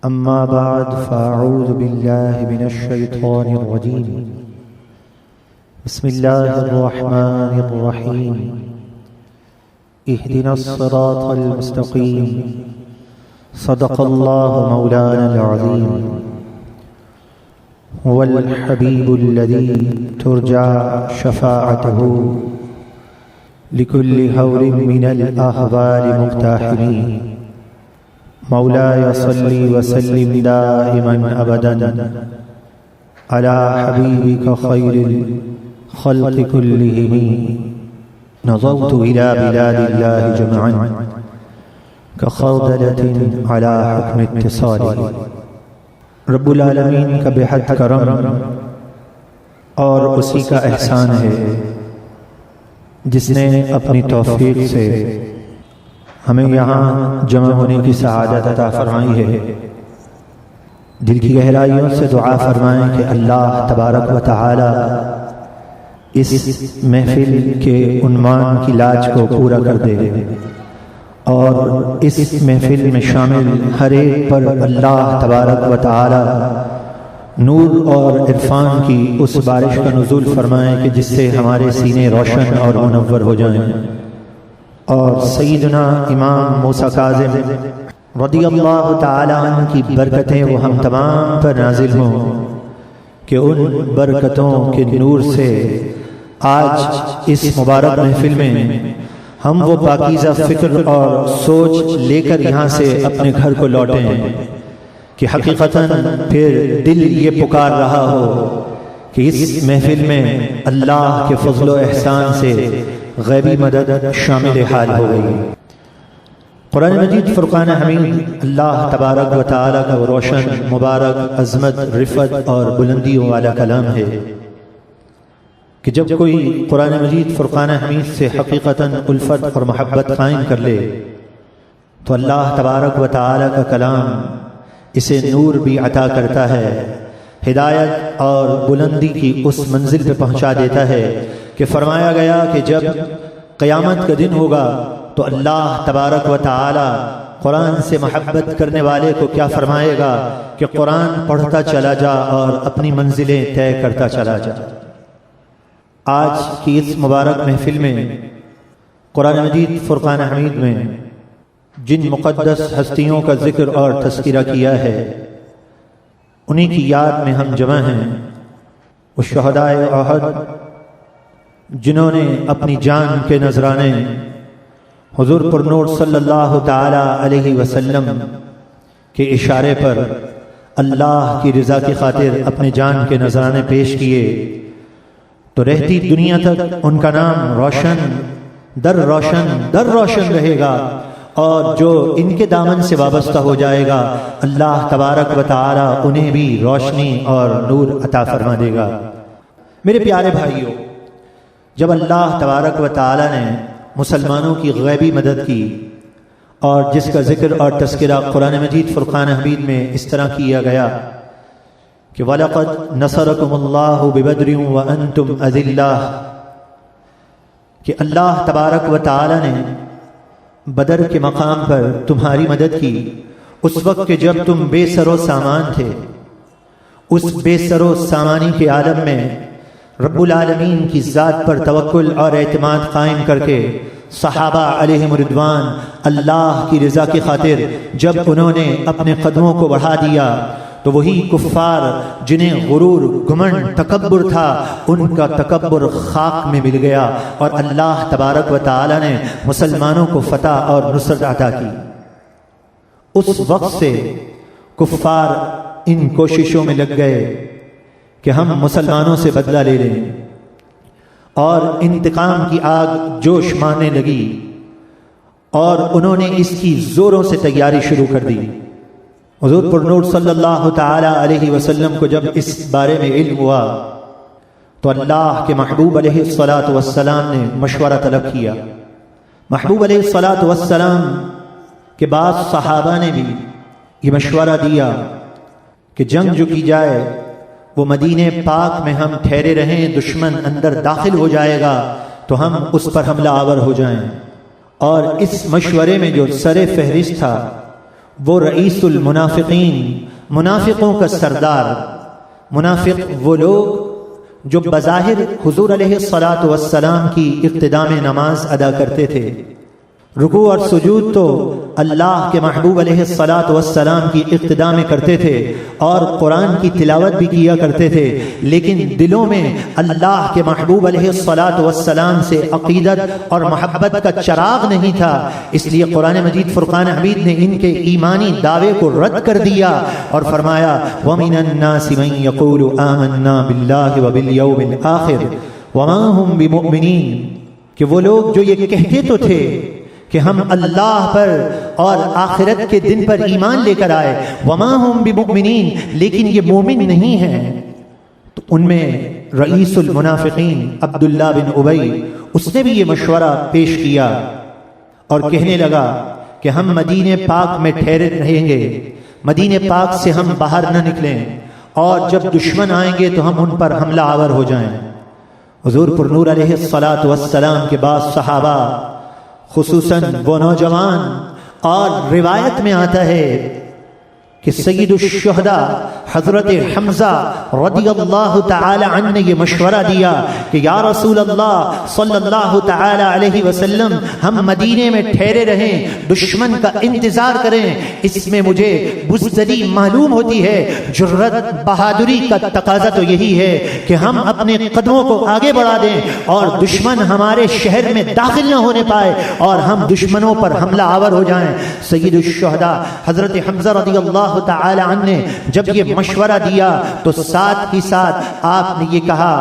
أما بعد فأعوذ بالله من الشيطان الرجيم بسم الله الرحمن الرحيم اهدنا الصراط المستقيم صدق الله مولانا العظيم هو الحبيب الذي ترجى شفاعته لكل هول من الأهوال مقتحمين مولاي صل وسلم دائما أبدا على حبيبك خير الخلق كلهم نظرت إلى بلاد الله جمعا كخردلة على حكم اتصاله. رب العالمین کا بحد کرم اور اسی کا احسان ہے جس نے اپنی توفیق سے ہمیں یہاں جمع ہونے کی سعادت عطا فرمائی ہے. دل کی گہرائیوں سے دعا فرمائیں کہ اللہ تبارک و تعالی اس محفل کے عنوان کی لاج کو پورا کر دے اور اس محفل میں شامل ہر ایک پر اللہ تبارک و تعالی نور اور عرفان کی اس بارش کا نزول فرمائیں کہ جس سے ہمارے سینے روشن اور منور ہو جائیں، اور سیدنا امام موسیٰ کاظم رضی اللہ تعالی عنہ کی برکتیں وہ ہم تمام پر نازل ہوں کہ ان برکتوں کے نور سے آج اس مبارک محفل میں ہم وہ پاکیزہ فکر اور سوچ لے کر یہاں سے اپنے گھر کو لوٹیں کہ حقیقتاً پھر دل یہ پکار رہا ہو کہ اس محفل میں اللہ کے فضل و احسان سے غیبی مدد شامل حال ہو گئی. قرآن مجید فرقان حمید اللہ تبارک و تعالیٰ کا روشن مبارک عظمت رفعت اور بلندیوں والا کلام ہے کہ جب کوئی قرآن مجید فرقان حمید سے حقیقتاً الفت اور محبت قائم کر لے تو اللہ تبارک و تعالیٰ کا کلام اسے نور بھی عطا کرتا ہے، ہدایت اور بلندی کی اس منزل پہ پہنچا دیتا ہے کہ فرمایا گیا کہ جب قیامت کا دن ہوگا تو اللہ تبارک و تعالی قرآن سے محبت کرنے والے کو کیا فرمائے گا کہ قرآن پڑھتا چلا جا اور اپنی منزلیں طے کرتا چلا جا. آج کی اس مبارک محفل میں قرآن مجید فرقان حمید میں جن مقدس ہستیوں کا ذکر اور تذکرہ کیا ہے انہی کی یاد میں ہم جمع ہیں. وہ شہدائے احد جنہوں نے اپنی جان کے نذرانے حضور پر نور صلی اللہ تعالی علیہ وسلم کے اشارے پر اللہ کی رضا کی خاطر اپنے جان کے نذرانے پیش کیے تو رہتی دنیا تک ان کا نام روشن در روشن رہے گا، اور جو ان کے دامن سے وابستہ ہو جائے گا اللہ تبارک و تعالی انہیں بھی روشنی اور نور عطا فرما دے گا. میرے پیارے بھائیوں، جب اللہ تبارک و تعالی نے مسلمانوں کی غیبی مدد کی اور جس کا ذکر اور تذکرہ قرآن مجید فرقان حمید میں اس طرح کیا گیا کہ وَلَقَدْ نَصَرَكُمُ اللَّهُ بِبَدْرٍ وَأَنْتُمْ أَذِلَّةٌ، کہ اللہ تبارک و تعالی نے بدر کے مقام پر تمہاری مدد کی اس وقت کہ جب تم بے سر و سامان تھے. اس بے سر و سامانی کے عالم میں رب العالمین کی ذات پر توکل اور اعتماد قائم کر کے صحابہ علیہم رضوان اللہ کی رضا کی خاطر جب انہوں نے اپنے قدموں کو بڑھا دیا تو وہی کفار جنہیں غرور گھمنڈ تکبر تھا ان کا تکبر خاک میں مل گیا اور اللہ تبارک و تعالی نے مسلمانوں کو فتح اور نصرت عطا کی. اس وقت سے کفار ان کوششوں میں لگ گئے کہ ہم مسلمانوں سے بدلہ لے لیں اور انتقام کی آگ جوش مارنے لگی اور انہوں نے اس کی زوروں سے تیاری شروع کر دی. حضور پر نور صلی اللہ تعالی علیہ وسلم کو جب اس بارے میں علم ہوا تو اللہ کے محبوب علیہ الصلاۃ نے مشورہ طلب کیا. محبوب علیہ الصلاۃ کے بعد صحابہ نے بھی یہ مشورہ دیا کہ جنگ جو کی جائے وہ مدینہ پاک میں ہم ٹھہرے رہیں، دشمن اندر داخل ہو جائے گا تو ہم اس پر حملہ آور ہو جائیں. اور اس مشورے میں جو سر فہرست تھا وہ رئیس المنافقین، منافقوں کا سردار۔ منافق وہ لوگ جو بظاہر حضور علیہ الصلاۃ والسلام کی اقتداء میں نماز ادا کرتے تھے، رکوع اور سجود تو اللہ کے محبوب علیہ الصلاۃ والسلام کی اقتداء میں کرتے تھے اور قرآن کی تلاوت بھی کیا کرتے تھے، لیکن دلوں میں اللہ کے محبوب علیہ الصلاۃ والسلام سے عقیدت اور محبت کا چراغ نہیں تھا۔ اس لیے قرآن مجید فرقان حمید نے ان کے ایمانی دعوے کو رد کر دیا اور فرمایا وَمِنَ النَّاسِ مَن يَقُولُ آمَنَّا بِاللَّهِ وَبِالْيَوْمِ الْآخِرِ وَمَا هُمْ بِمُؤْمِنِينَ، کہ وہ لوگ جو یہ کہتے تو تھے کہ ہم اللہ پر اور آخرت کے دن پر ایمان لے کر آئے، وما ہم بمؤمنین، لیکن یہ مومن نہیں ہیں۔ تو ان میں رئیس المنافقین عبداللہ بن ابی، اس نے بھی یہ مشورہ پیش کیا اور کہنے لگا کہ ہم مدینہ پاک میں ٹھہرے رہیں گے، مدینہ پاک سے ہم باہر نہ نکلیں، اور جب دشمن آئیں گے تو ہم ان پر حملہ آور ہو جائیں۔ حضور پر نور علیہ الصلاۃ والسلام کے بعد صحابہ، خصوصاً وہ نوجوان، اور روایت میں آتا ہے کہ سید الشہداء حضرت حمزہ رضی اللہ تعالی عنہ نے یہ مشورہ دیا کہ یا رسول اللہ صلی اللہ تعالی علیہ وسلم، ہم مدینے میں ٹھہرے رہیں، دشمن کا انتظار کریں، اس میں مجھے بزدلی معلوم ہوتی ہے۔ جرت بہادری کا تقاضا تو یہی ہے کہ ہم اپنے قدموں کو آگے بڑھا دیں اور دشمن ہمارے شہر میں داخل نہ ہونے پائے اور ہم دشمنوں پر حملہ آور ہو جائیں۔ سید الشہداء حضرت حمزہ رضی اللہ تعالی عنہ نے جب یہ مشورہ دیا تو ساتھ ہی ساتھ آپ نے یہ کہا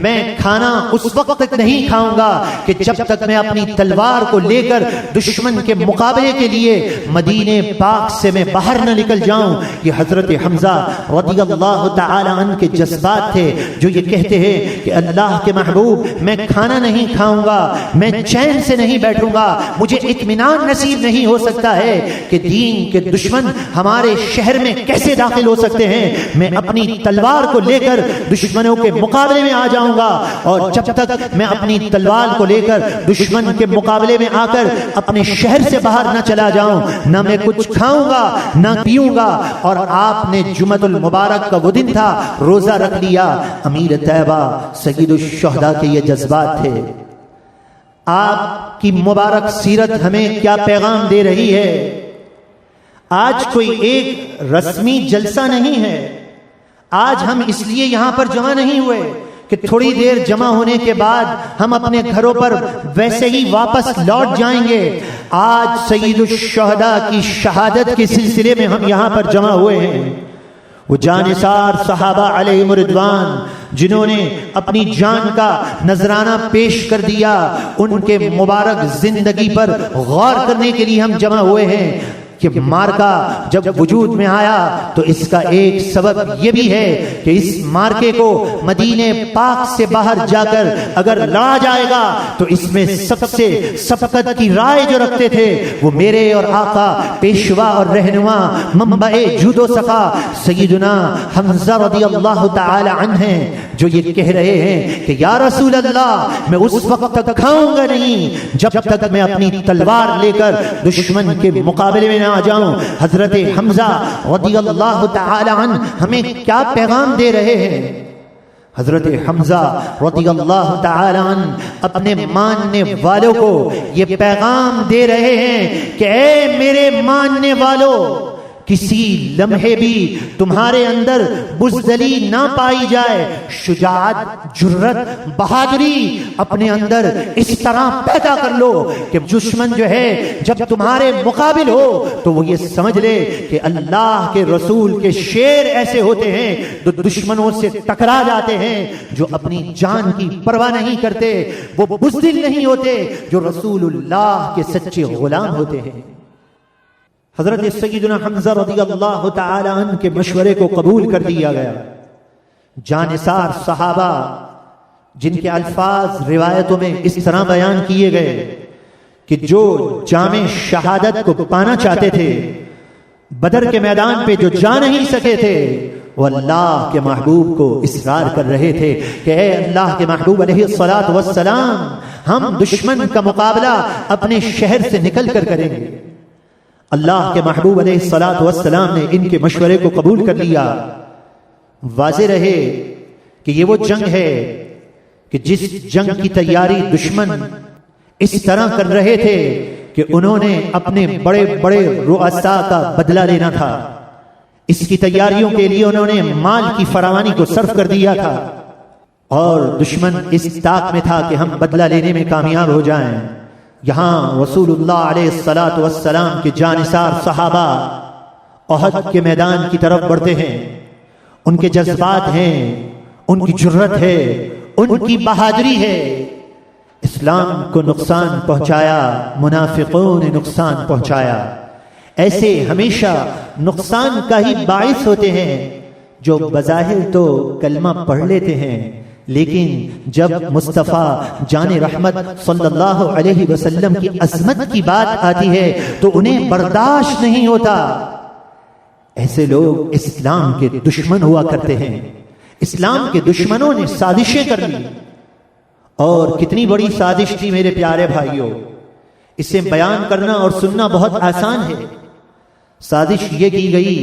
میں کھانا اس وقت تک نہیں کھاؤں گا کہ جب تک میں اپنی تلوار کو لے کر دشمن کے مقابلے کے لیے مدینہ پاک سے میں باہر نہ نکل جاؤں۔ یہ حضرت حمزہ رضی اللہ تعالی عنہ کے جذبات تھے جو یہ کہتے ہیں کہ اللہ کے محبوب، میں کھانا نہیں کھاؤں گا، میں چین سے نہیں بیٹھوں گا، مجھے اطمینان نصیب نہیں ہو سکتا ہے کہ دین کے دشمن ہمارے شہر میں کیسے داخل ہو سکتے ہیں۔ میں اپنی تلوار کو لے کر دشمنوں کے مقابلے میں آ جاؤں گا، اور جب تک میں اپنی تلوار کو لے کر دشمن کے مقابلے میں آ کر اپنے شہر سے باہر نہ چلا جاؤں، نہ میں کچھ کھاؤں گا نہ پیوں گا۔ اور آپ نے جمعۃ المبارک کا وہ دن تھا، روزہ رکھ لیا۔ امیر طیبہ سید الشہداء کے یہ جذبات تھے۔ آپ کی مبارک سیرت ہمیں کیا پیغام دے رہی ہے؟ آج کوئی ایک رسمی جلسہ نہیں ہے، آج ہم اس لیے یہاں پر جمع نہیں ہوئے کہ تھوڑی دیر جمع ہونے کے بعد ہم اپنے گھروں پر ویسے ہی واپس لوٹ جائیں گے۔ آج سید الشہداء کی شہادت کے سلسلے میں ہم یہاں پر جمع ہوئے ہیں۔ وہ جانثار صحابہ علیہم رضوان جنہوں نے اپنی جان کا نذرانہ پیش کر دیا، ان کے مبارک زندگی پر غور کرنے کے لیے ہم جمع ہوئے ہیں کہ مارکا جب وجود میں آیا تو اس کا ایک سبب یہ بھی ہے کہ اس مارکے کو مدینہ پاک سے باہر جا کر اگر لڑا جائے گا تو اس میں سب سے سبقت کی رائے جو رکھتے تھے وہ میرے اور آقا پیشوا اور رہنما منبع جود و صفا سیدنا حمزہ رضی اللہ تعالی عنہ ہیں، جو یہ کہہ رہے ہیں کہ یا رسول اللہ، میں اس وقت تک کھاؤں گا نہیں جب تک میں اپنی تلوار لے کر دشمن کے مقابلے میں آ جاؤں۔ حضرت حمزہ رضی اللہ تعالی عنہ ہمیں کیا پیغام دے رہے ہیں؟ حضرت حمزہ رضی اللہ تعالی عنہ اپنے ماننے والوں کو یہ پیغام دے رہے ہیں کہ اے میرے ماننے والوں، کسی لمحے بھی تمہارے اندر بزدلی نہ پائی جائے، شجاعت، جرت، بہادری اپنے اندر اس طرح پیدا کر لو کہ دشمن جو ہے جب تمہارے مقابل ہو تو وہ یہ سمجھ لے کہ اللہ کے رسول کے شیر ایسے ہوتے ہیں جو دشمنوں سے ٹکرا جاتے ہیں، جو اپنی جان کی پرواہ نہیں کرتے، وہ بزدل نہیں ہوتے، جو رسول اللہ کے سچے غلام ہوتے ہیں۔ حضرت سیدنا حمزہ رضی اللہ تعالی عنہ کے مشورے کو قبول کر دیا گیا۔ جانثار صحابہ جن کے الفاظ روایتوں میں اس طرح بیان کیے گئے کہ جو جامع شہادت کو پانا چاہتے تھے، بدر کے میدان پہ جو جا نہیں سکے تھے، وہ اللہ کے محبوب کو اصرار کر رہے تھے کہ اے اللہ کے محبوب علیہ الصلاۃ والسلام، ہم دشمن کا مقابلہ اپنے شہر سے نکل کر کریں گے۔ اللہ کے محبوب علیہ الصلوۃ والسلام نے ان کے مشورے کو قبول کر لیا۔ واضح رہے کہ یہ وہ جنگ ہے کہ جس جنگ کی تیاری دشمن اس طرح کر رہے تھے کہ انہوں نے اپنے بڑے بڑے رؤساء کا بدلہ لینا تھا۔ اس کی تیاریوں کے لیے انہوں نے مال کی فراوانی کو صرف کر دیا تھا، اور دشمن اس طاق میں تھا کہ ہم بدلہ لینے میں کامیاب ہو جائیں۔ یہاں رسول اللہ علیہ الصلوۃ والسلام کے جانثار صحابہ احد کے میدان کی طرف بڑھتے ہیں۔ ان کے جذبات ہیں، ان کی جرت ہے، ان کی بہادری ہے۔ اسلام کو نقصان پہنچایا، منافقوں نے نقصان پہنچایا۔ ایسے ہمیشہ نقصان کا ہی باعث ہوتے ہیں جو بظاہر تو کلمہ پڑھ لیتے ہیں، لیکن جب مصطفیٰ جان رحمت صلی اللہ علیہ وسلم کی عظمت کی بات آتی ہے تو انہیں برداشت نہیں ہوتا۔ ایسے لوگ اسلام کے دشمن ہوا کرتے ہیں۔ اسلام کے دشمنوں نے سازشیں کر لی، اور کتنی بڑی سازش تھی میرے پیارے بھائیوں، اسے بیان کرنا اور سننا بہت آسان ہے۔ سازش یہ کی گئی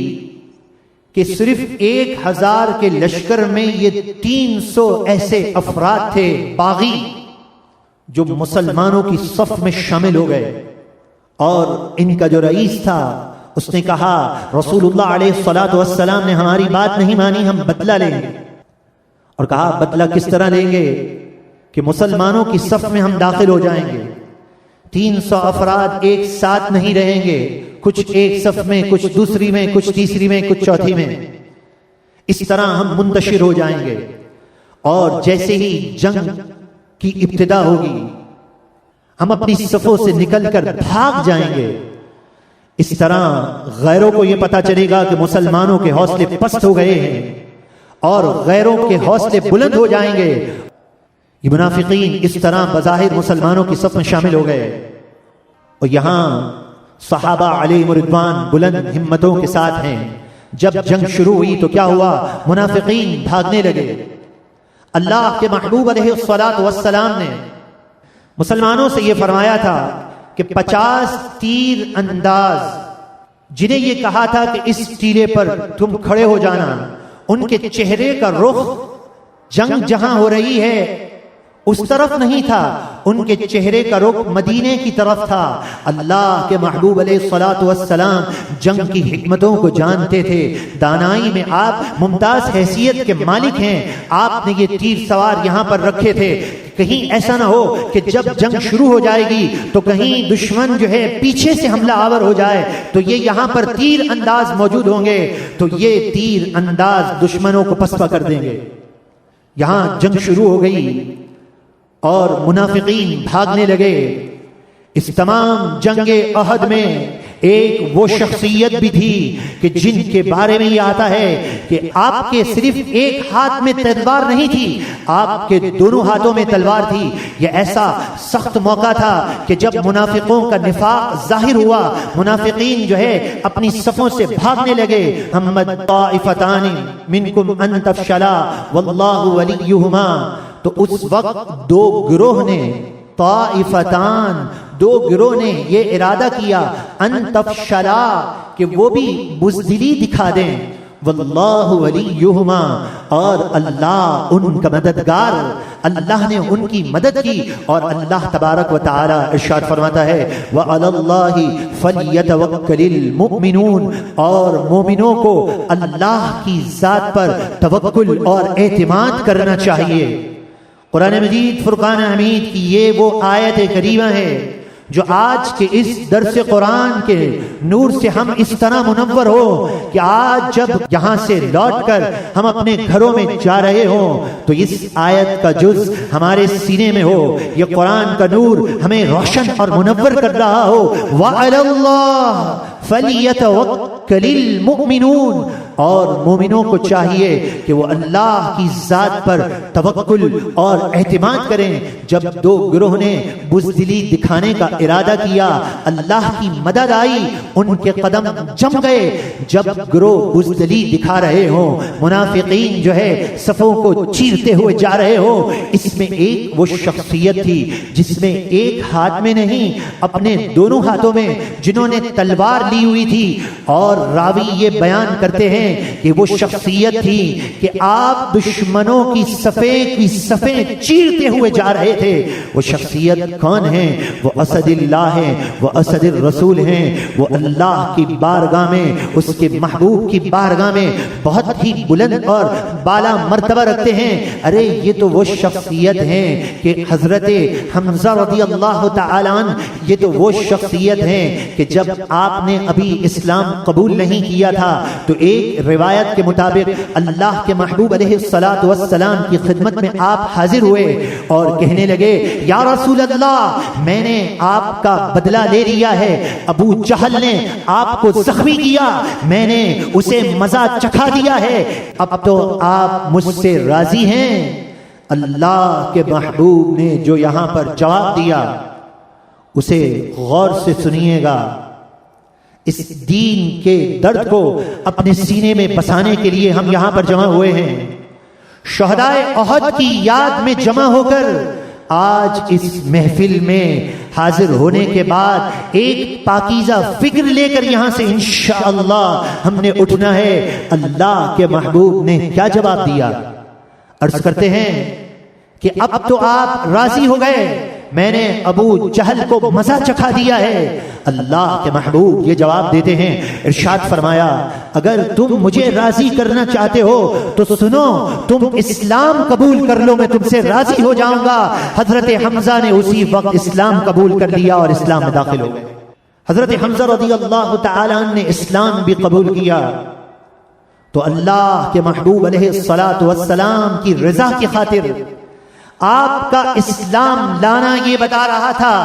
کہ صرف 1000 کے لشکر میں یہ 300 ایسے افراد تھے باغی جو مسلمانوں کی صف میں شامل ہو گئے، اور ان کا جو رئیس تھا اس نے کہا رسول اللہ علیہ الصلوۃ والسلام نے ہماری بات نہیں مانی، ہم بدلہ لیں گے۔ اور کہا بدلہ کس طرح لیں گے کہ مسلمانوں کی صف میں ہم داخل ہو جائیں گے، 300 افراد ایک ساتھ نہیں رہیں گے، کچھ ایک صف میں، کچھ دوسری میں، کچھ تیسری میں، کچھ چوتھی میں، اس طرح ہم منتشر ہو جائیں گے، اور جیسے ہی جنگ کی ابتدا ہوگی ہم اپنی صفوں سے نکل کر بھاگ جائیں گے۔ اس طرح غیروں کو یہ پتا چلے گا کہ مسلمانوں کے حوصلے پست ہو گئے ہیں اور غیروں کے حوصلے بلند ہو جائیں گے۔ یہ منافقین اس طرح بظاہر مسلمانوں کی صف میں شامل ہو گئے، اور یہاں صحابہ علیہم رضوان بلند ہمتوں کے ساتھ ہیں۔ جب جنگ شروع ہوئی تو کیا ہوا؟ منافقین بھاگنے لگے۔ اللہ کے محبوب علیہ الصلوۃ والسلام نے مسلمانوں سے یہ فرمایا تھا کہ 50 تیر انداز، جنہیں یہ کہا تھا کہ اس ٹیلے پر تم کھڑے ہو جانا، ان کے چہرے کا رخ جنگ جہاں ہو رہی ہے اس طرف نہیں تھا، ان کے چہرے کا رخ مدینے کی طرف تھا۔ اللہ کے محبوب علیہ الصلوۃ والسلام جنگ کی حکمتوں کو جانتے تھے، دانائی میں آپ ممتاز حیثیت کے مالک ہیں۔ آپ نے یہ تیر سوار یہاں پر رکھے تھے، کہیں ایسا نہ ہو کہ جب جنگ شروع ہو جائے گی تو کہیں دشمن جو ہے پیچھے سے حملہ آور ہو جائے تو یہ یہاں پر تیر انداز موجود ہوں گے، تو یہ تیر انداز دشمنوں کو پسپا کر دیں گے۔ یہاں جنگ شروع ہو گئی اور منافقین بھاگنے لگے۔ اس تمام جنگ احد میں ایک وہ شخصیت بھی تھی کہ جن کے بارے میں یہ آتا ہے کہ آپ کے صرف ایک ہاتھ میں تلوار نہیں تھی، آپ کے دونوں ہاتھوں میں تلوار تھی۔ یہ ایسا سخت موقع تھا کہ جب منافقوں کا نفاق ظاہر ہوا، منافقین جو ہے اپنی صفوں سے بھاگنے لگے۔ ہمت طائفتان منکم ان تفشلا واللہ ولیہما، تو اس وقت دو گروہ نے، طائفتان، دو گروہ نے یہ ارادہ کیا ان تفشلا، کہ وہ بھی بزدلی دکھا دیں، واللہ ولیہما، اور اللہ ان کا مددگار، اللہ نے ان کی مدد کی۔ اور اللہ تبارک و تعالی ارشاد فرماتا ہے وَعَلَى اللَّهِ فَلْيَتَوَكَّلِ الْمُؤْمِنُونَ، اور مومنوں کو اللہ کی ذات پر توکل اور اعتماد کرنا چاہیے۔ قرآن مجید فرقان حمید کی یہ وہ آیت کریمہ ہے جو آج کے اس درس قرآن کے نور سے ہم اس طرح منور ہو کہ آج جب یہاں سے لوٹ کر ہم اپنے گھروں میں جا رہے ہوں تو اس آیت کا جز ہمارے سینے میں ہو، یہ قرآن کا نور ہمیں روشن اور منور کر رہا ہو۔ وَعَلَى اللَّهِ فَلْيَتَوَكَّلِ الْمُؤْمِنُونَ، اور مومنوں کو چاہیے کہ وہ اللہ کی ذات پر توکل اور اعتماد کریں۔ جب دو گروہ نے بزدلی دکھانے کا ارادہ کیا، اللہ کی مدد آئی، ان کے قدم جم گئے۔ جب گروہ بزدلی دکھا رہے ہوں، منافقین جو ہے صفوں کو چیرتے ہوئے جا رہے ہوں، اس میں ایک وہ شخصیت تھی جس میں ایک ہاتھ میں نہیں، اپنے دونوں ہاتھوں میں جنہوں نے تلوار لی دی ہوئی تھی، اور راوی یہ بیان کرتے ہیں کہ وہ شخصیت تھی کہ آپ دشمنوں کی صفیں چیرتے ہوئے جا رہے تھے۔ وہ شخصیت کون ہے؟ وہ اسد اللہ ہے، وہ اسد الرسول ہیں، وہ اللہ کی بارگاہ میں، اس کے محبوب کی بارگاہ میں بہت ہی بلند اور بالا مرتبہ رکھتے ہیں۔ ارے یہ تو وہ شخصیت ہیں کہ حضرت حمزہ رضی اللہ تعالی عنہ، یہ تو وہ شخصیت ہیں کہ جب آپ نے ابھی اسلام قبول نہیں کیا تھا تو ایک روایت کے مطابق اللہ کے محبوب علیہ الصلوۃ والسلام کی خدمت میں آپ حاضر ہوئے اور کہنے لگے، یا رسول اللہ، میں نے آپ کا بدلہ لے لیا ہے، ابو جہل نے آپ کو زخمی کیا، میں نے اسے مزہ چکھا دیا ہے، اب تو آپ مجھ سے راضی ہیں؟ اللہ کے محبوب نے جو یہاں پر جواب دیا اسے غور سے سنیے گا۔ اس دین کے درد کو اپنے سینے میں بسانے کے لیے ہم یہاں پر جمع ہوئے ہیں، شہدائے احد کی یاد میں جمع ہو کر آج اس محفل میں حاضر ہونے کے بعد ایک پاکیزہ فکر لے کر یہاں سے انشاءاللہ ہم نے اٹھنا ہے۔ اللہ کے محبوب نے کیا جواب دیا؟ عرض کرتے ہیں کہ اب تو آپ راضی ہو گئے، میں نے ابو جہل کو مزہ چکھا دیا ہے۔ اللہ کے محبوب یہ جواب دیتے ہیں، ارشاد فرمایا، اگر تم مجھے راضی کرنا چاہتے ہو تو سنو، تم اسلام قبول کر لو، میں تم سے راضی ہو جاؤں گا۔ حضرت حمزہ نے اسی وقت اسلام قبول کر لیا اور اسلام میں داخل ہو گئے۔ حضرت حمزہ رضی اللہ تعالی عنہ نے اسلام بھی قبول کیا تو اللہ کے محبوب علیہ الصلوۃ والسلام کی رضا کی خاطر آپ کا اسلام لانا یہ بتا رہا تھا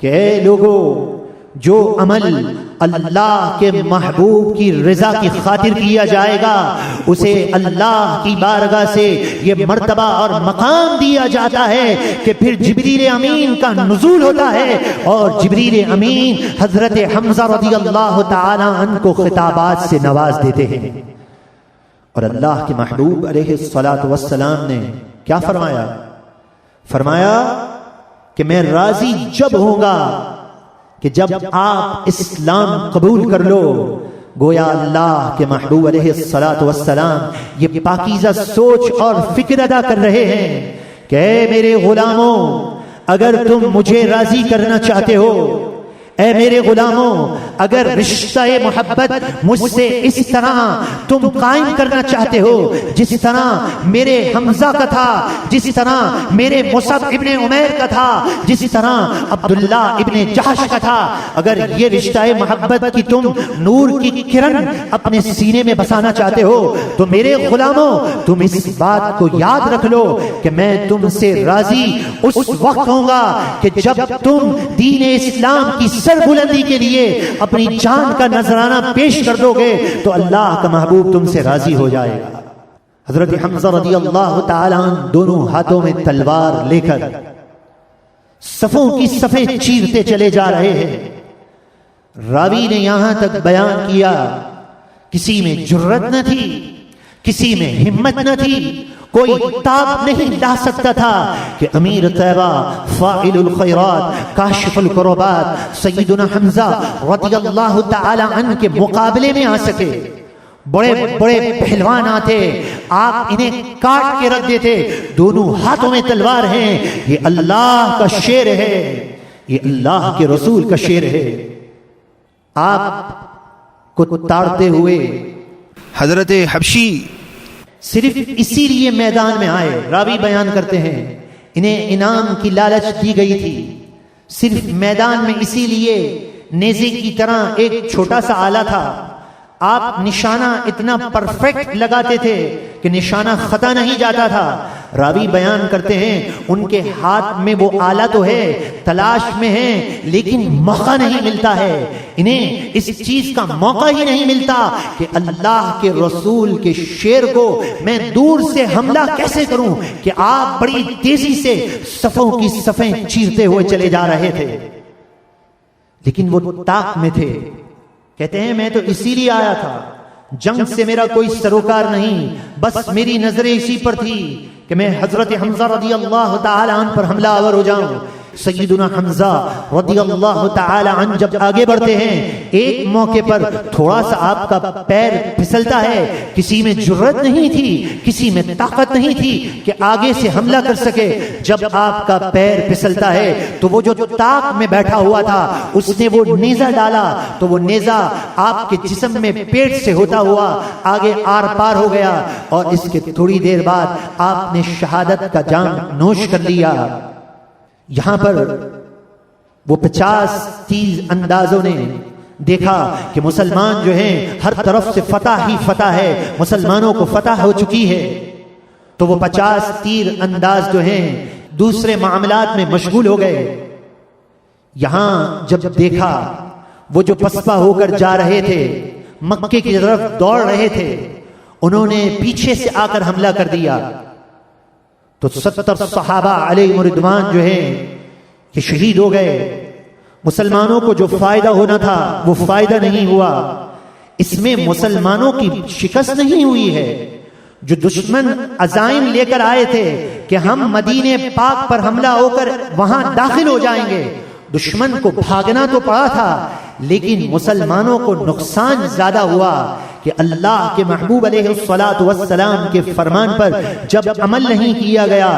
کہ اے لوگو، جو عمل اللہ کے محبوب کی رضا کی خاطر کیا جائے گا اسے اللہ کی بارگاہ سے یہ مرتبہ اور مقام دیا جاتا ہے کہ پھر جبریل امین کا نزول ہوتا ہے، اور جبریل امین حضرت حمزہ رضی اللہ تعالی عنہ کو خطابات سے نواز دیتے ہیں۔ اور اللہ کے محبوب علیہ الصلوۃ والسلام نے کیا فرمایا؟ فرمایا کہ میں راضی جب ہوں گا کہ جب آپ اسلام قبول کر لو۔ گویا اللہ کے محبوب علیہ الصلوۃ والسلام یہ پاکیزہ سوچ اور فکر ادا کر رہے ہیں کہ اے میرے غلاموں، اگر تم مجھے راضی کرنا چاہتے ہو، اے میرے غلاموں، اگر رشتہ محبت مجھ سے اس طرح تم قائم کرنا چاہتے ہو جس طرح میرے حمزہ کا تھا، جس طرح میرے مصعب ابن عمیر کا تھا، جس طرح عبداللہ ابن جحش کا تھا، اگر یہ رشتہ محبت کی تم نور کی کرن اپنے سینے میں بسانا چاہتے ہو تو میرے غلاموں، تم اس بات کو یاد رکھ لو کہ میں تم سے راضی اس وقت ہوں گا کہ جب تم دین اسلام کی بلندی کے لیے اپنی جان کا نذرانہ پیش کر دو گے تو اللہ کا محبوب تم سے راضی ہو جائے گا۔ حضرت حمزہ رضی اللہ تعالی عنہ دونوں ہاتھوں میں تلوار لے کر صفوں کی صفیں چیرتے چلے جا رہے ہیں۔ راوی نے یہاں تک بیان کیا، کسی میں جرت نہ تھی، کسی میں ہمت نہ تھی، کوئی تاب نہیں لا سکتا تھا کہ امیر طیبہ، فاعل الخیرات، کاشف الکربات سیدنا حمزہ رضی اللہ تعالی عنہ کے مقابلے میں آ سکے۔ بڑے بڑے پہلوان آتے، آپ انہیں کاٹ کے رکھ دیتے، دونوں ہاتھوں میں تلوار ہیں۔ یہ اللہ کا شعر ہے، یہ اللہ کے رسول کا شعر ہے۔ آپ کو تاڑتے ہوئے حضرت حبشی صرف اسی لیے میدان میں آئے، راوی بیان کرتے ہیں انہیں انعام کی لالچ دی گئی تھی، صرف میدان میں اسی لیے نیزے کی طرح ایک چھوٹا سا آلہ تھا، آپ نشانہ اتنا پرفیکٹ لگاتے تھے کہ نشانہ خطا نہیں جاتا تھا۔ راوی بیان کرتے ہیں ان کے ہاتھ میں وہ آلہ تو ہے، تلاش میں ہے، لیکن موقع نہیں ملتا ہے، انہیں اس چیز کا موقع ہی نہیں ملتا کہ اللہ کے رسول کے شعر کو میں دور سے حملہ کیسے کروں، کہ آپ بڑی تیزی سے صفوں کی صفیں چیرتے ہوئے چلے جا رہے تھے، لیکن وہ طاق میں تھے۔ کہتے ہیں میں تو اسی لیے آیا تھا، جنگ سے میرا کوئی سروکار نہیں، بس میری نظریں اسی پر تھی کہ میں حضرت حمزہ رضی اللہ تعالی عنہ پر حملہ آور ہو جاؤں۔ سیدنا حمزہ رضی اللہ تعالی عنہ جب آگے بڑھتے ہیں، ایک موقع پر تھوڑا سا آپ کا پیر پھسلتا ہے، کسی میں جرأت نہیں تھی، کسی میں طاقت نہیں تھی کہ آگے سے حملہ کر سکے۔ جب آپ کا پیر پھسلتا ہے تو وہ جو طاق میں بیٹھا ہوا تھا اس نے وہ نیزہ ڈالا، تو وہ نیزہ آپ کے جسم میں پیٹ سے ہوتا ہوا آگے آر پار ہو گیا، اور اس کے تھوڑی دیر بعد آپ نے شہادت کا جام نوش کر لیا۔ یہاں پر وہ 50-30 اندازوں نے دیکھا کہ مسلمان جو ہیں ہر طرف سے فتح ہی فتح ہے، مسلمانوں کو فتح ہو چکی ہے، تو وہ 50 تیر انداز جو ہیں دوسرے معاملات میں مشغول ہو گئے۔ یہاں جب دیکھا وہ جو پسپا ہو کر جا رہے تھے، مکے کی طرف دوڑ رہے تھے، انہوں نے پیچھے سے آ کر حملہ کر دیا، تو 70 صحابہ علیہم رضوان جو ہیں کہ شہید ہو گئے۔ مسلمانوں کو جو فائدہ ہونا تھا وہ فائدہ نہیں ہوا، اس میں مسلمانوں کی شکست نہیں ہوئی ہے۔ جو دشمن عزائم لے کر آئے تھے کہ ہم مدینے پاک پر حملہ ہو کر وہاں داخل ہو جائیں گے، دشمن کو بھاگنا تو پڑا تھا، لیکن مسلمانوں کو نقصان زیادہ ہوا کہ اللہ کے محبوب علیہ الصلاۃ والسلام کے فرمان پر جب عمل نہیں کیا گیا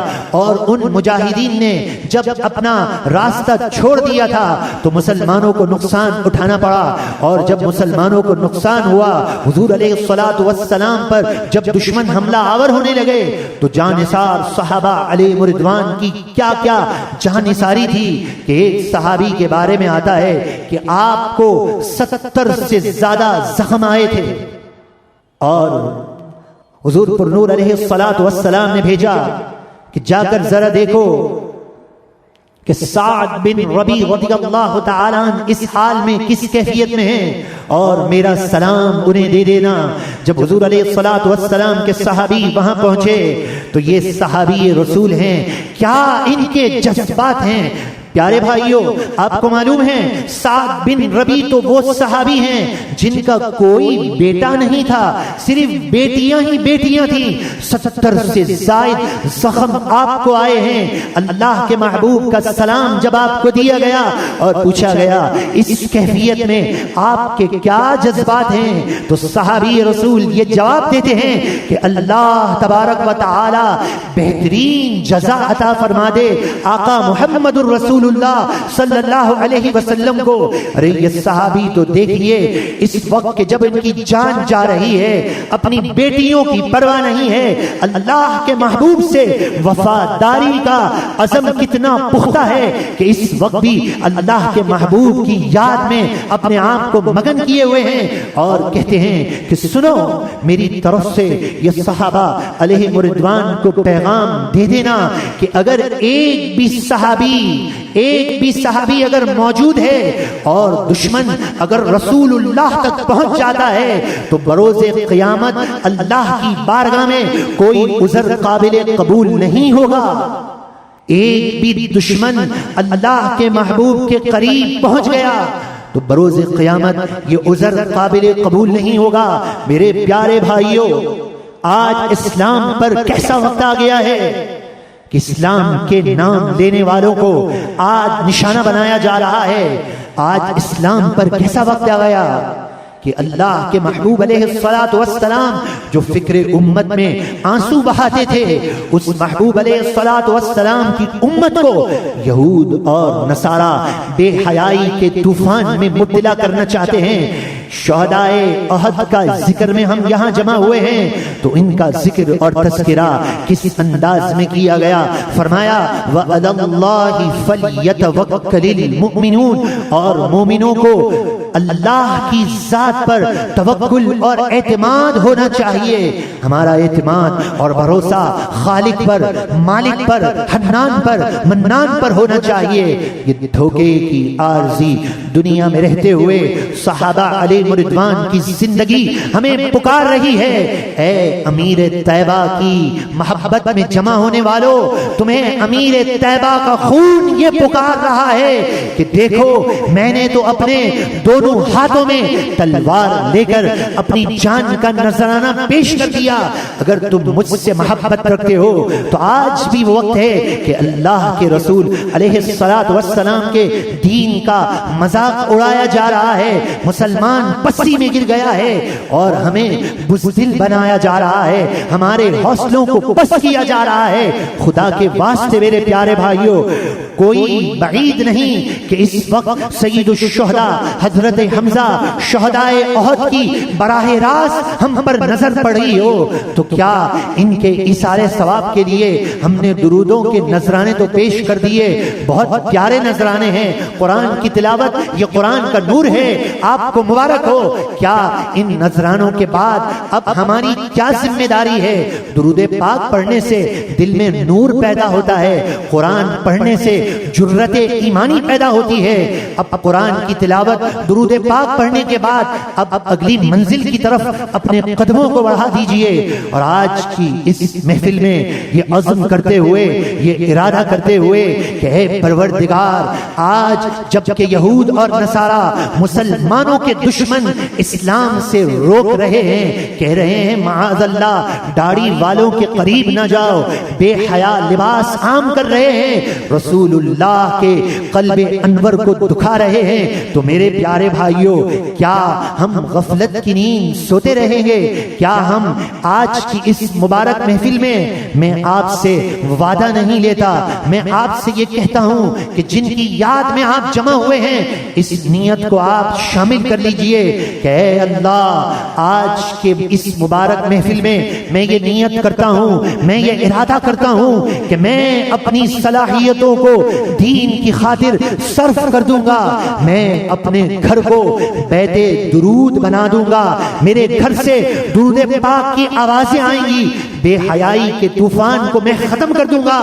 اور ان مجاہدین نے جب اپنا راستہ چھوڑ دیا تھا تو مسلمانوں کو نقصان اٹھانا پڑا، اور جب مسلمانوں کو نقصان ہوا حضور علیہ الصلاۃ والسلام پر جب دشمن حملہ آور ہونے لگے تو جانثار صحابہ علیہ رضوان کی کیا کیا جانثاری تھی کہ ایک صحابی کے بارے میں آتا ہے کہ آپ کو 70 سے زیادہ زخم آئے تھے، اور حضور پر نور علیہ الصلاۃ والسلام نے بھیجا کہ جا کر ذرا دیکھو کہ سعد بن ربیع رضی اللہ تعالی عنہ اس حال میں کس کیفیت میں ہیں، اور میرا سلام انہیں دے دینا۔ جب حضور علیہ الصلاۃ والسلام کے صحابی وہاں پہنچے تو یہ صحابی رسول ہیں، کیا ان کے جذبات ہیں۔ پیارے بھائیوں، آپ کو معلوم ہے سعد بن ربیع تو وہ صحابی ہیں جن کا کوئی بیٹا نہیں تھا، صرف بیٹیاں ہی بیٹیاں تھیں۔ 70 سے زائد زخم آپ کو آئے ہیں۔ اللہ کے محبوب کا سلام جب آپ کو دیا گیا اور پوچھا گیا اس کیفیت میں آپ کے کیا جذبات ہیں، تو صحابی رسول یہ جواب دیتے ہیں کہ اللہ تبارک و تعالی بہترین جزا عطا فرما دے آقا محمد الرسول اللہ صلی اللہ علیہ وسلم کو۔ ارے یہ صحابی تو دیکھیے اس وقت کہ جب ان کی جان جا رہی ہے، اپنی بیٹیوں کی پرواہ نہیں ہے، اللہ کے محبوب سے وفاداری کا عزم کتنا پختہ ہے کہ اس وقت بھی اللہ کے محبوب کی یاد میں اپنے آپ کو مگن کیے ہوئے ہیں، اور کہتے ہیں کہ سنو میری طرف سے یہ صحابہ علیہ رضوان کو پیغام دے دینا کہ اگر ایک بھی صحابی اگر موجود ہے اور دشمن اگر رسول اللہ تک پہنچ جاتا ہے تو بروز قیامت اللہ کی بارگاہ میں کوئی عذر قابل قبول نہیں ہوگا۔ ایک بھی دشمن اللہ کے محبوب کے قریب پہنچ گیا تو بروز قیامت یہ عذر قابل قبول نہیں ہوگا۔ میرے پیارے بھائیوں، آج اسلام پر کیسا وقت آ گیا ہے کہ اسلام کے نام لینے والوں کو آج نشانہ بنایا جا رہا ہے۔ آج اسلام پر کیسا وقت آ گیا کہ اللہ کے محبوب علیہ الصلاۃ والسلام جو فکر امت میں آنسو بہاتے تھے، اس محبوب علیہ الصلاۃ والسلام کی امت کو یہود اور نصارہ بے حیائی کے طوفان میں مبتلا کرنا چاہتے ہیں۔ شہدائے احد کا ذکر میں ہم یہاں جمع ہوئے ہیں تو ان کا ذکر اور تذکرہ کس انداز میں کیا گیا؟ فرمایا وَعَلَى اللَّهِ فَلْيَتَوَكَّلِ الْمُؤْمِنُونَ، اور مومنوں کو اللہ کی ذات پر توکل اور اعتماد ہونا چاہیے۔ ہمارا اعتماد اور بھروسہ خالق پر، مالک پر، حنان پر، منان پر ہونا چاہیے۔ یہ دھوکے کی عارضی دنیا میں رہتے ہوئے صحابہ علیہ رضوان کی زندگی ہمیں پکار رہی ہے، اے امیر طیبہ کی محبت میں جمع ہونے والوں، تمہیں امیر طیبہ کا خون یہ پکار رہا ہے کہ دیکھو میں نے تو اپنے دونوں ہاتھوں میں تلوار لے کر اپنی جان کا نذرانہ پیش کر دیا، اگر تم مجھ سے محبت رکھتے ہو تو آج بھی وہ وقت ہے کہ اللہ کے رسول علیہ الصلوۃ والسلام کے دین کا مذاق اڑایا جا رہا ہے، مسلمان پسی میں گر گیا ہے اور ہمیں بزدل بنایا جا رہا ہے، ہمارے حوصلوں کو پست کیا جا رہا ہے۔ خدا کے واسطے میرے پیارے بھائیوں، کوئی بعید نہیں کہ اس وقت سید الشہداء حضرت حمزہ شہدائے احد کی براہ راست ہم پر نظر پڑ رہی ہو تو کیا ان کے ایثار ثواب کے لیے ہم نے درودوں کے نذرانے تو پیش کر دیے، بہت پیارے نذرانے ہیں، قرآن کی تلاوت یہ قرآن کا نور ہے، آپ کو مبارک ہو۔ کیا ان نذرانوں کے بعد اب ہماری کیا ذمہ داری ہے؟ درود پاک پڑھنے سے دل میں نور پیدا ہوتا ہے، قرآن پڑھنے سے جرت ایمانی پیدا ہوتی ہے۔ اب قرآن کی تلاوت درود پاک پڑھنے کے بعد اب اگلی منزل کی طرف اپنے قدموں کو بڑھا دیجئے، اور آج کی اس محفل میں یہ عزم کرتے ہوئے، یہ ارادہ کرتے ہوئے کہ اے پروردگار، آج جب کہ یہود اور نصارہ مسلمانوں کے دشمن اسلام سے روک رہے ہیں، کہہ رہے ہیں معاذ اللہ داڑھی والوں کے قریب نہ جاؤ، بے حیا لباس عام کر رہے ہیں، رسول اللہ کے قلب انور کو دکھا رہے ہیں، تو میرے پیارے بھائیوں کیا ہم غفلت کی نیند سوتے رہیں گے؟ کیا ہم آج کی اس مبارک محفل میں آپ سے وعدہ نہیں لیتا، میں آپ سے یہ کہتا ہوں کہ جن کی یاد میں آپ جمع ہوئے ہیں اس نیت کو آپ شامل کر لیجئے کہ اے اللہ، آج کے اس مبارک محفل میں یہ نیت کرتا ہوں، میں یہ ارادہ کرتا ہوں کہ میں اپنی صلاحیتوں کو دین کی خاطر صرف کر دوں گا، میں اپنے گھر کو بیت درود بنا دوں گا، میرے گھر سے درود پاک کی آوازیں آئیں گی، بے حیائی کے طوفان کو میں ختم کر دوں گا،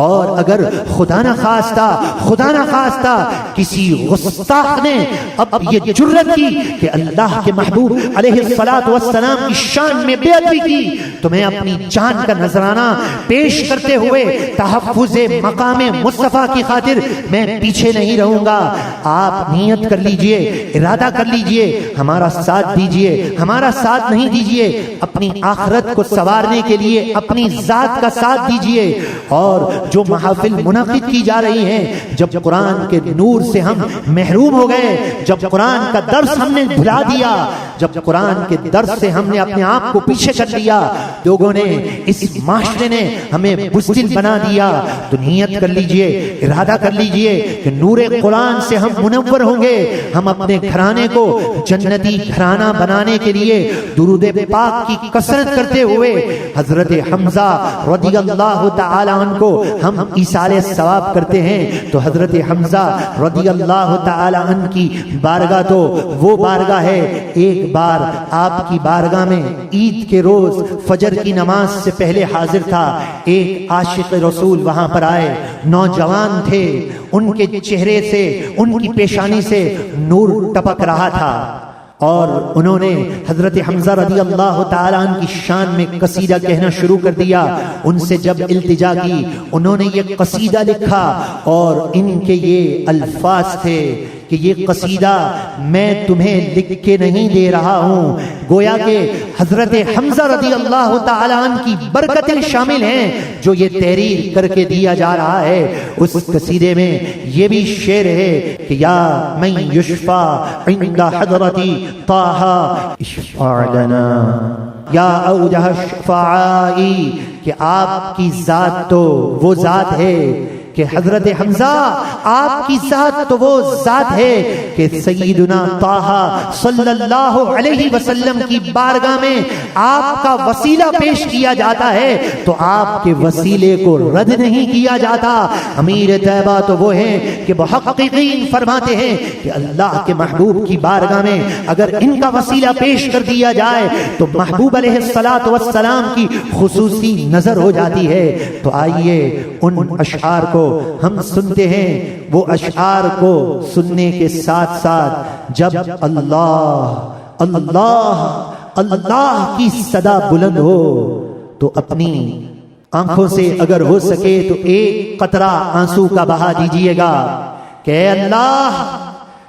اور اگر خدا نہ خواستہ کسی گستاخ نے اب یہ جرت کی کہ اللہ کے محبوب علیہ الصلوۃ والسلام کی شان میں بے ادبی کی، تو میں اپنی جان کا نذرانہ پیش کرتے ہوئے تحفظ مقام مصطفیٰ کی خاطر میں پیچھے نہیں رہوں گا۔ آپ نیت کر لیجئے، ارادہ کر لیجئے، ہمارا ساتھ دیجئے، ہمارا ساتھ نہیں دیجئے، اپنی آخرت کو سنوارنے کے لیے اپنی ذات کا ساتھ دیجئے، اور جو محافل منعقد کی جا رہی ہیں، جب قرآن کے نور سے ہم محروم ہو گئے، جب قرآن کا درس ہم نے بھلا دیا، جب قرآن کے درس سے ہم نے اپنے آپ کو پیچھے کر لیا، لوگوں نے، اس معاشرے نے ہمیں بزدل بنا دیا، تو نیت کر لیجئے، ارادہ کر لیجئے کہ نور قرآن سے ہم منور ہوں گے، ہم اپنے گھرانے کو جنتی گھرانہ بنانے کے لیے درود پاک کی کثرت کرتے ہوئے حضرت حمزہ رضی اللہ تعالی عنہ کو ہم ایصال ثواب کرتے ہیں۔ تو حضرت حمزہ رضی اللہ تعالی عنہ کی بارگاہ تو وہ بارگاہ ہے، ایک بار آپ کی بارگاہ میں عید کے روز فجر کی نماز سے پہلے حاضر تھا، ایک عاشق رسول وہاں پر آئے، نوجوان تھے، ان کے چہرے سے، ان کی پیشانی سے نور ٹپک رہا تھا، اور انہوں نے حضرت حمزہ رضی اللہ تعالیٰ عنہ کی شان میں قصیدہ کہنا شروع کر دیا۔ ان سے جب التجا کی، انہوں نے یہ قصیدہ لکھا، اور ان کے یہ الفاظ تھے کہ یہ قصیدہ میں تمہیں لکھ کے نہیں دے رہا ہوں، گویا کہ حضرت حمزہ رضی اللہ تعالیٰ عنہ کی برکتیں شامل ہیں جو یہ تحریر کر کے دیا جا رہا ہے۔ اس قصیدے میں یہ بھی شعر ہے کہ یا من یشفع عند حضرتی طٰہٰ اشفع لنا یا اوجہ الشفعاء، کہ آپ کی ذات تو وہ ذات ہے، کہ حضرت حمزہ آپ کی ذات تو وہ ذات ہے کہ سیدنا طٰہٰ صلی اللہ علیہ وسلم کی بارگاہ میں آپ کا وسیلہ پیش کیا جاتا ہے تو آپ کے وسیلے کو رد نہیں کیا جاتا۔ امیر طیبہ تو وہ ہیں کہ محققین فرماتے ہیں کہ اللہ کے محبوب کی بارگاہ میں اگر ان کا وسیلہ پیش کر دیا جائے تو محبوب علیہ الصلوۃ والسلام کی خصوصی نظر ہو جاتی ہے۔ تو آئیے ان اشعار کو کو ہم سنتے ہیں وہ اشعار کو سننے کے ساتھ ساتھ جب اللہ اللہ اللہ کی صدا بلند ہو تو اپنی آنکھوں سے اگر ہو سکے تو ایک قطرہ آنسو کا بہا دیجئے گا کہ اے اللہ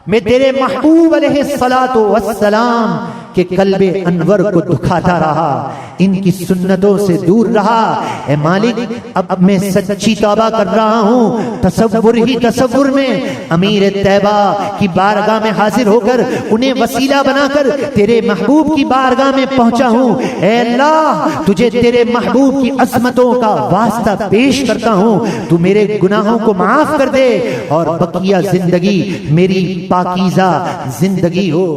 میں تیرے محبوب علیہ الصلاۃ والسلام کہ قلب انور کو دکھاتا رہا، ان کی سنتوں سے دور رہا، اے مالک اب میں سچی توبہ کر رہا ہوں، تصور میں امیر طیبہ کی بارگاہ میں حاضر ہو کر انہیں وسیلہ بنا کر تیرے محبوب کی بارگاہ میں پہنچا ہوں۔ اے اللہ تجھے تیرے محبوب کی عظمتوں کا واسطہ پیش کرتا ہوں، تو میرے گناہوں کو معاف کر دے اور بقیہ زندگی میری پاکیزہ زندگی ہو۔